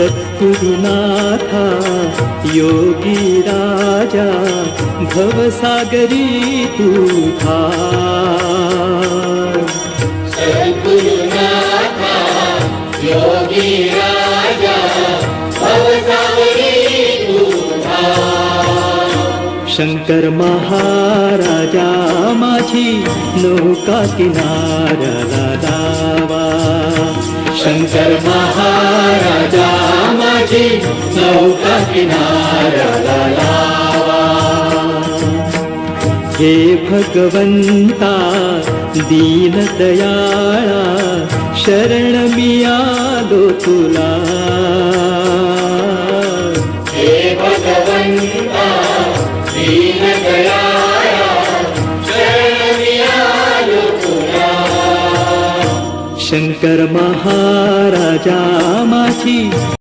सद्गुरुनाथा योगी राजा भवसागरी तू थार. सद्गुरुनाथा योगी राजा भवसागरी तू थार. शंकर महाराजा माझी नौका किनाऱ्याला लावा. शंकर महाराजा माझी नौका किनाऱ्याला लावा. हे भगवंता दीनदयाळा शरण मी आलो तुला. हे भगवंता दीनदयाळा शरण मी आलो तुला. शंकर महाराजा माझी